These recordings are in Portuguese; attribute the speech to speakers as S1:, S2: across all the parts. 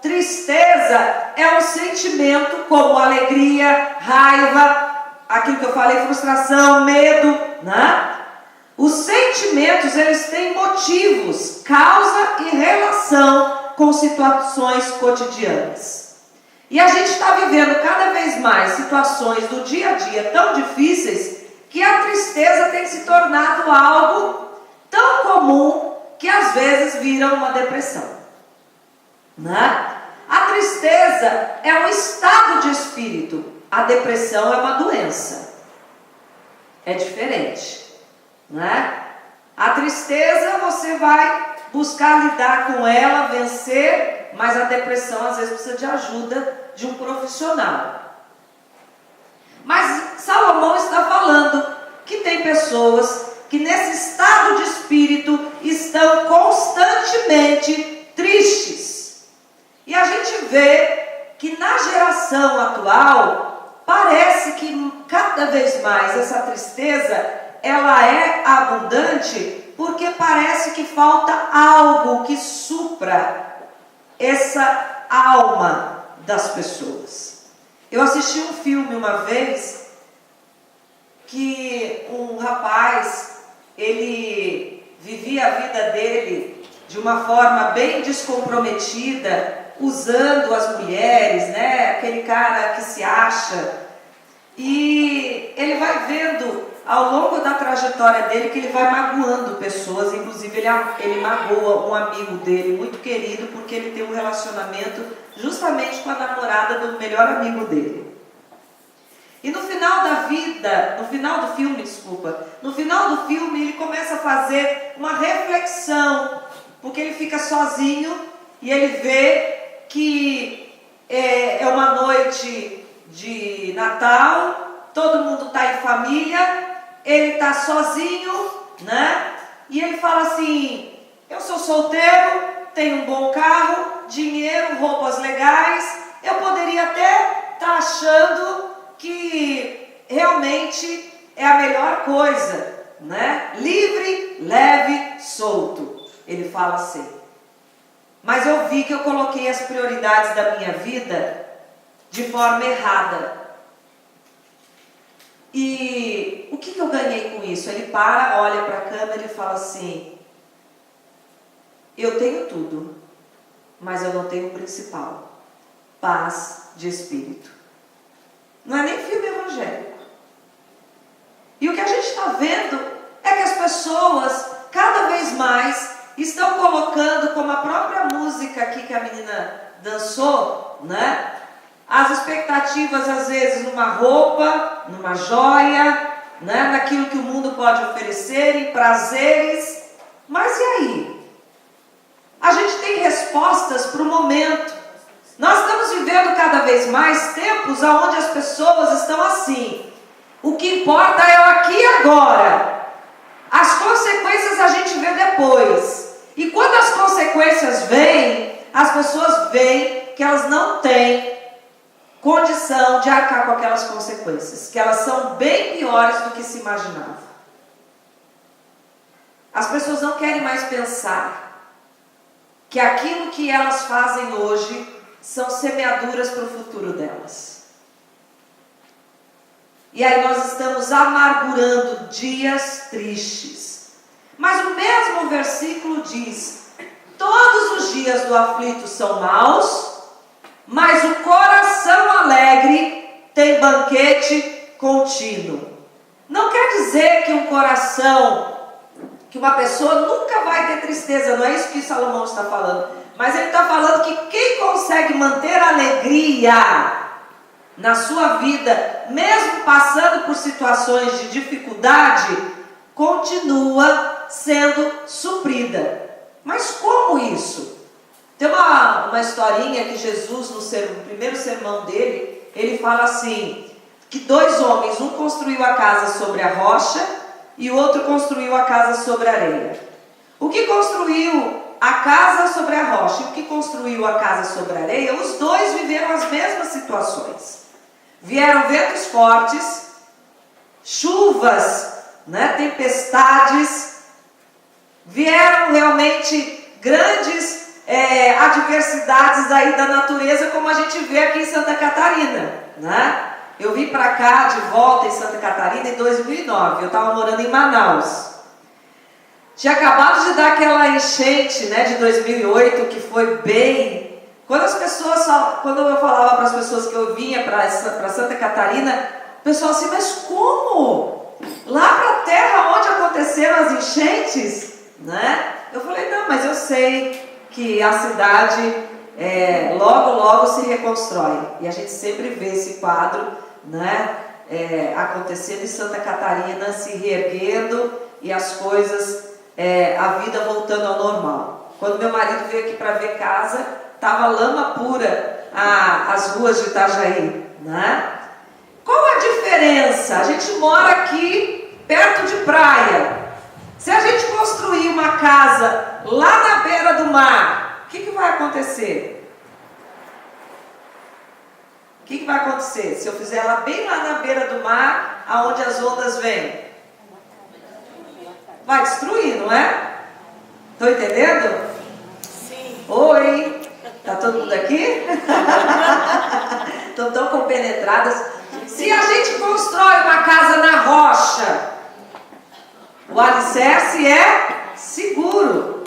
S1: tristeza é um sentimento como alegria, raiva, aquilo que eu falei, frustração, medo, né? Os sentimentos, eles têm motivos, causa e relação com situações cotidianas. E a gente está vivendo cada vez mais situações do dia a dia tão difíceis que a tristeza tem se tornado algo tão comum que às vezes vira uma depressão, né? A tristeza é um estado de espírito, a depressão é uma doença. É diferente, né? A tristeza você vai buscar lidar com ela, vencer, mas a depressão às vezes precisa de ajuda de um profissional. Mas Salomão está falando que tem pessoas que nesse estado de espírito estão constantemente tristes. E a gente vê que na geração atual, parece que cada vez mais essa tristeza, ela é abundante, porque parece que falta algo que supra essa alma das pessoas. Eu assisti um filme uma vez, que um rapaz, ele vivia a vida dele de uma forma bem descomprometida, usando as mulheres, né? Aquele cara que se acha. E ele vai vendo ao longo da trajetória dele que ele vai magoando pessoas, inclusive ele magoa um amigo dele muito querido, porque ele tem um relacionamento justamente com a namorada do melhor amigo dele. E no final do filme ele começa a fazer uma reflexão, porque ele fica sozinho e ele vê que é uma noite de Natal, todo mundo está em família, ele está sozinho, né? E ele fala assim: eu sou solteiro, tenho um bom carro, dinheiro, roupas legais, eu poderia até estar achando que realmente é a melhor coisa, né? Livre, leve, solto. Ele fala assim. Mas eu vi que eu coloquei as prioridades da minha vida de forma errada. E o que eu ganhei com isso? Ele para, olha para a câmera e fala assim: eu tenho tudo, mas eu não tenho o principal, paz de espírito. Não é nem filme evangélico. E o que a gente está vendo é que as pessoas cada vez mais estão colocando, como a própria música aqui que a menina dançou, né? As expectativas às vezes numa roupa, numa joia, né? Naquilo que o mundo pode oferecer, em prazeres. Mas e aí? A gente tem respostas para o momento. Nós estamos vivendo cada vez mais tempos onde as pessoas estão assim: o que importa é o aqui e agora. As consequências a gente vê depois. E quando as consequências vêm, as pessoas veem que elas não têm condição de arcar com aquelas consequências, que elas são bem piores do que se imaginava. As pessoas não querem mais pensar que aquilo que elas fazem hoje são semeaduras para o futuro delas. E aí nós estamos amargurando dias tristes. Mas o mesmo versículo diz: todos os dias do aflito são maus, mas o coração alegre tem banquete contínuo. Não quer dizer que um coração, que uma pessoa nunca vai ter tristeza, não é isso que Salomão está falando. Mas ele está falando que quem consegue manter alegria na sua vida, mesmo passando por situações de dificuldade, continua sendo suprida. Mas como isso? Tem uma historinha que Jesus, no primeiro sermão dele, ele fala assim, que dois homens, um construiu a casa sobre a rocha e o outro construiu a casa sobre a areia. O que construiu a casa sobre a rocha e o que construiu a casa sobre a areia, os dois viveram as mesmas situações. Vieram ventos fortes, chuvas, né, tempestades, vieram realmente grandes adversidades aí da natureza, como a gente vê aqui em Santa Catarina, né? Eu vim para cá de volta em Santa Catarina em 2009, eu estava morando em Manaus. Tinha acabado de dar aquela enchente, né, de 2008, que foi bem... Quando eu falava para as pessoas que eu vinha para Santa Catarina, o pessoal assim, mas como? Lá para a terra onde aconteceram as enchentes, né? Eu falei, não, mas eu sei que a cidade logo, logo se reconstrói. E a gente sempre vê esse quadro, né, acontecendo em Santa Catarina, se reerguendo e as coisas, a vida voltando ao normal. Quando meu marido veio aqui para ver casa, estava lama pura as ruas de Itajaí, né? Qual a diferença? A gente mora aqui perto de praia. Se a gente construir uma casa lá na beira do mar, o que vai acontecer? O que vai acontecer? Se eu fizer ela bem lá na beira do mar, aonde as ondas vêm? Vai destruir, não é? Estão entendendo?
S2: Sim.
S1: Oi! Tá todo mundo aqui? Estão tão compenetradas. Se a gente constrói uma casa na rocha, o alicerce é seguro.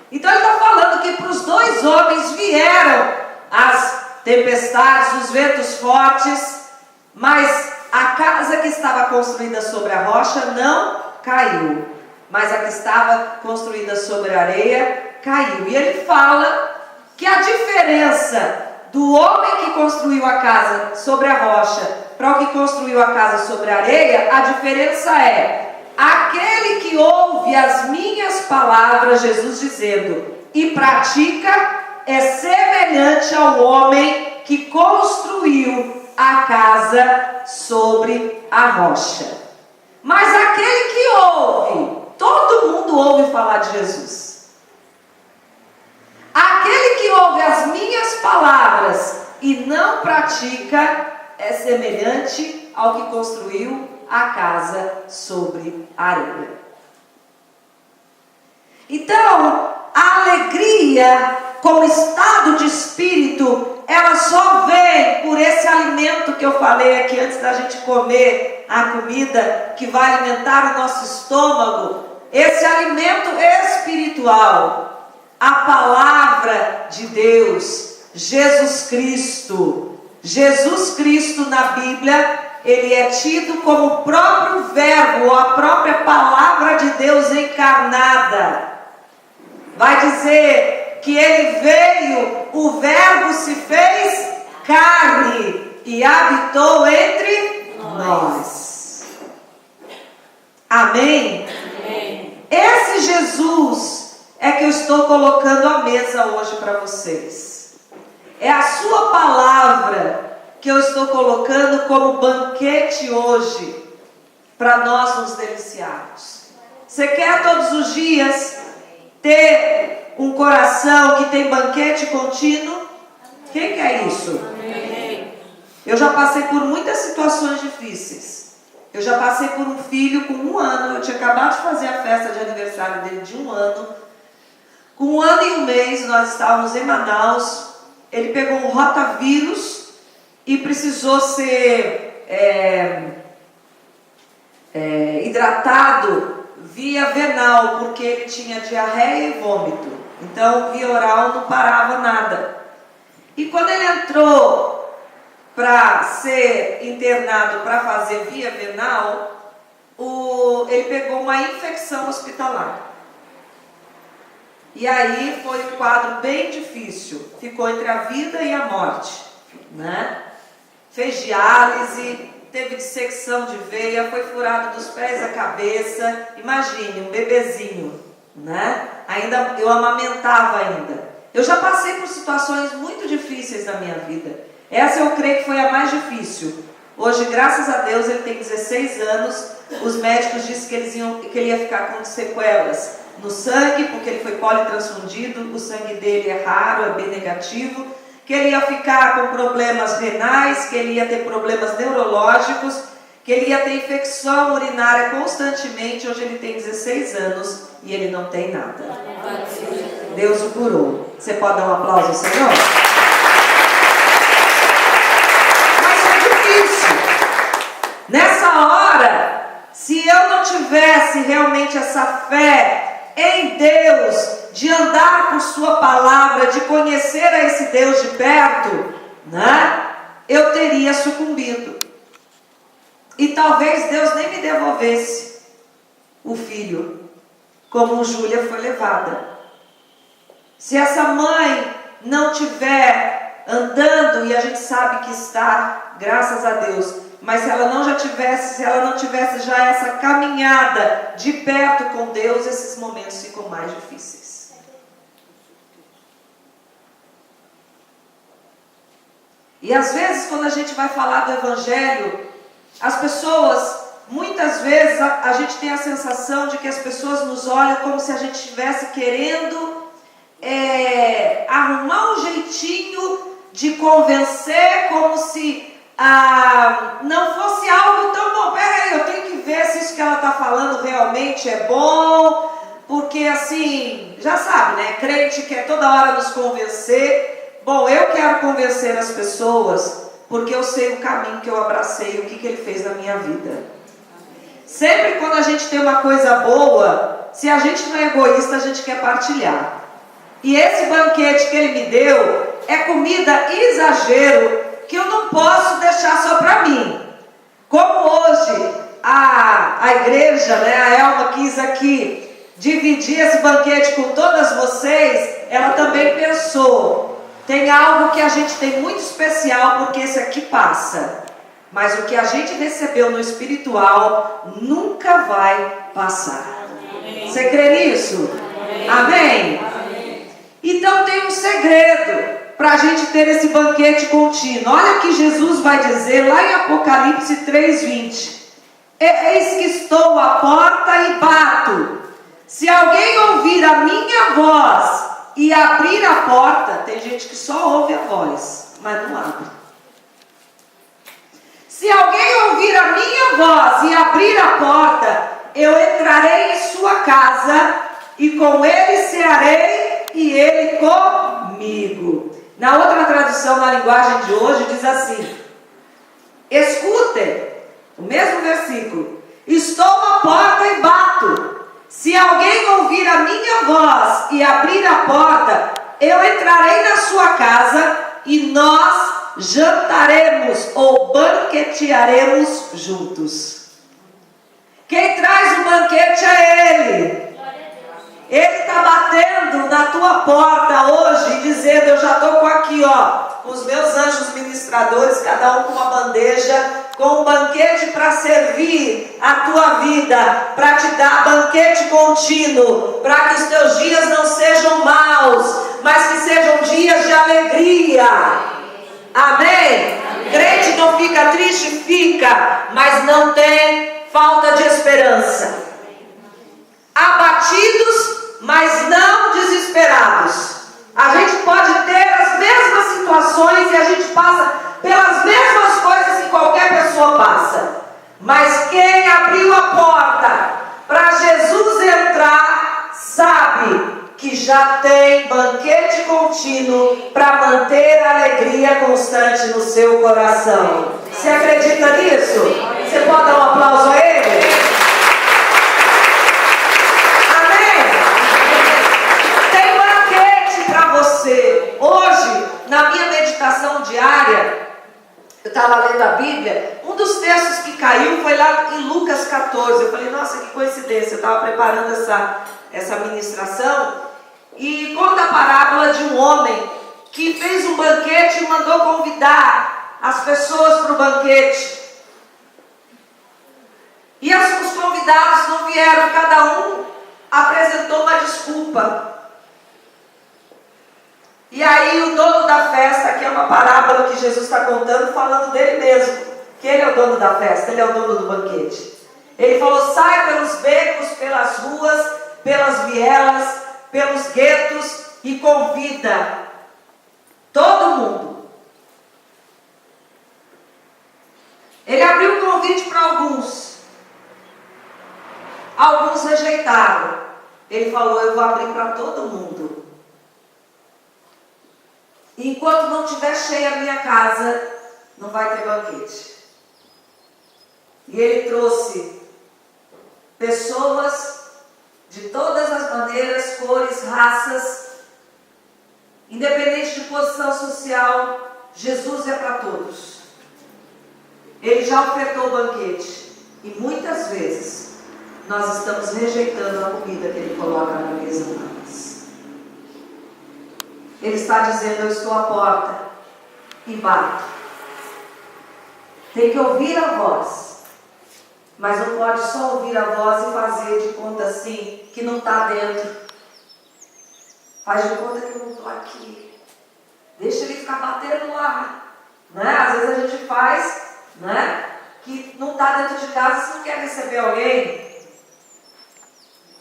S1: Então ele está falando que para os dois homens vieram as tempestades, os ventos fortes, mas a casa que estava construída sobre a rocha não caiu, mas a que estava construída sobre a areia caiu. E ele fala que a diferença do homem que construiu a casa sobre a rocha para o que construiu a casa sobre a areia, a diferença é: aquele que ouve as minhas palavras, Jesus dizendo, e pratica, é semelhante ao homem que construiu a casa sobre a rocha. Mas aquele que ouve, todo mundo ouve falar de Jesus. Aquele que ouve as minhas palavras e não pratica, é semelhante ao que construiu a casa sobre a areia. Então, a alegria como estado de espírito, ela só vem por esse alimento que eu falei aqui antes da gente comer a comida que vai alimentar o nosso estômago, esse alimento espiritual, a palavra de Deus, Jesus Cristo. Jesus Cristo na Bíblia, ele é tido como o próprio verbo, ou a própria palavra de Deus encarnada. Vai dizer que ele veio, o verbo se fez carne e habitou entre nós. Amém?
S2: Amém.
S1: Esse Jesus é que eu estou colocando à mesa hoje para vocês. É a sua palavra que eu estou colocando como banquete hoje, para nós nos deliciarmos. Você quer todos os dias ter um coração que tem banquete contínuo? Quem quer isso?
S2: Amém.
S1: Eu já passei por muitas situações difíceis. Eu já passei por um filho com 1 ano, eu tinha acabado de fazer a festa de aniversário dele de 1 ano. Com 1 ano e 1 mês, nós estávamos em Manaus. Ele pegou um rotavírus e precisou ser hidratado via venal, porque ele tinha diarreia e vômito. Então, via oral não parava nada. E quando ele entrou para ser internado para fazer via venal, ele pegou uma infecção hospitalar. E aí foi um quadro bem difícil. Ficou entre a vida e a morte, né? Fez diálise, teve dissecção de veia, foi furado dos pés à cabeça. Imagine, um bebezinho, né? Eu amamentava ainda. Eu já passei por situações muito difíceis na minha vida. Essa eu creio que foi a mais difícil. Hoje, graças a Deus, ele tem 16 anos. Os médicos disseram que ele ia ficar com sequelas no sangue, porque ele foi politransfundido, o sangue dele é raro, é bem negativo, que ele ia ficar com problemas renais, que ele ia ter problemas neurológicos, que ele ia ter infecção urinária constantemente. Hoje ele tem 16 anos e ele não tem nada. Deus o curou. Você pode dar um aplauso ao Senhor? Mas é difícil. Nessa hora, se eu não tivesse realmente essa fé em Deus, de andar por sua palavra, de conhecer a esse Deus de perto, né? Eu teria sucumbido. E talvez Deus nem me devolvesse o filho, como Júlia foi levada. Se essa mãe não tiver andando, e a gente sabe que está, graças a Deus, mas se ela não tivesse já essa caminhada de perto com Deus, esses momentos ficam mais difíceis. E às vezes, quando a gente vai falar do Evangelho, as pessoas, muitas vezes, a gente tem a sensação de que as pessoas nos olham como se a gente estivesse querendo arrumar um jeitinho de convencer, como se não fosse algo tão bom. Peraí, eu tenho que ver se isso que ela está falando realmente é bom, porque assim, já sabe, né? Crente quer toda hora nos convencer. Bom, eu quero convencer as pessoas porque eu sei o caminho que eu abracei, o que ele fez na minha vida. Sempre quando a gente tem uma coisa boa, se a gente não é egoísta, a gente quer partilhar. E esse banquete que ele me deu é comida exagero que eu não posso deixar só para mim. Como hoje a igreja, né, a Elma quis aqui dividir esse banquete com todas vocês, ela também pensou, tem algo que a gente tem muito especial, porque esse aqui passa, mas o que a gente recebeu no espiritual nunca vai passar. Você crê nisso? Amém? Então tem um segredo para a gente ter esse banquete contínuo. Olha que Jesus vai dizer lá em Apocalipse 3:20. Eis que estou à porta e bato. Se alguém ouvir a minha voz e abrir a porta, tem gente que só ouve a voz, mas não abre. Se alguém ouvir a minha voz e abrir a porta, eu entrarei em sua casa e com ele cearei e ele comigo. Na outra tradução, na linguagem de hoje, diz assim: escutem, o mesmo versículo. Estou à porta e bato. Se alguém ouvir a minha voz e abrir a porta, eu entrarei na sua casa e nós jantaremos ou banquetearemos juntos. Quem traz o banquete é Ele. Ele está batendo na tua porta hoje, dizendo: eu já estou com aqui, com os meus anjos ministradores, cada um com uma bandeja, com um banquete para servir a tua vida, para te dar banquete contínuo, para que os teus dias não sejam maus, mas que sejam dias de alegria. Amém? Crente não fica triste, fica, mas não tem falta de esperança. Abatidos, mas não desesperados. A gente pode ter as mesmas situações e a gente passa pelas mesmas coisas que qualquer pessoa passa. Mas quem abriu a porta para Jesus entrar, sabe que já tem banquete contínuo para manter a alegria constante no seu coração. Você acredita nisso? Você pode dar um aplauso a Ele? Hoje, na minha meditação diária, eu estava lendo a Bíblia, um dos textos que caiu foi lá em Lucas 14. Eu falei, nossa, que coincidência, eu estava preparando essa ministração, e conta a parábola de um homem que fez um banquete e mandou convidar as pessoas para o banquete. E os convidados não vieram, cada um apresentou uma desculpa. E aí o dono da festa, que é uma parábola que Jesus está contando, falando dele mesmo, que ele é o dono da festa, ele é o dono do banquete. Ele falou: sai pelos becos, pelas ruas, pelas vielas, pelos guetos e convida todo mundo. Ele abriu um convite para alguns. Alguns rejeitaram. Ele falou: eu vou abrir para todo mundo. E enquanto não estiver cheia a minha casa, não vai ter banquete. E ele trouxe pessoas de todas as maneiras, cores, raças, independente de posição social, Jesus é para todos. Ele já ofertou o banquete. E muitas vezes nós estamos rejeitando a comida que ele coloca na mesa para nós. Ele está dizendo: eu estou à porta e bato. Tem que ouvir a voz. Mas não pode só ouvir a voz e fazer de conta assim, que não está dentro. Faz de conta que eu não estou aqui. Deixa ele ficar batendo lá. Né? Às vezes a gente faz, né, que não está dentro de casa, se não quer receber alguém.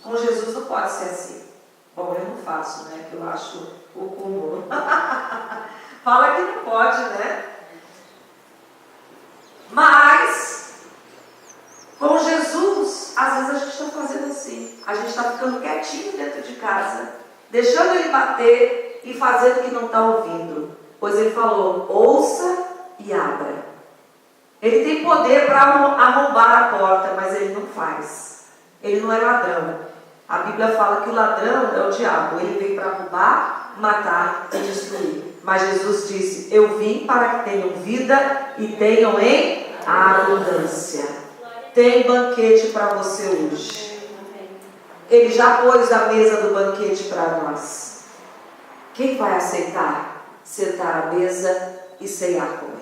S1: Com Jesus não pode ser assim. Bom, eu não faço, né, que eu acho o cúmulo. Fala que não pode, né? Mas com Jesus, às vezes a gente está fazendo assim. A gente está ficando quietinho dentro de casa, deixando ele bater e fazendo que não está ouvindo. Pois ele falou: ouça e abra. Ele tem poder para arrombar a porta, mas ele não faz. Ele não é ladrão. A Bíblia fala que o ladrão é o diabo. Ele veio para roubar, matar e destruir. Mas Jesus disse: eu vim para que tenham vida e tenham em abundância. Tem banquete para você hoje. Ele já pôs a mesa do banquete para nós. Quem vai aceitar sentar à mesa e ceiar com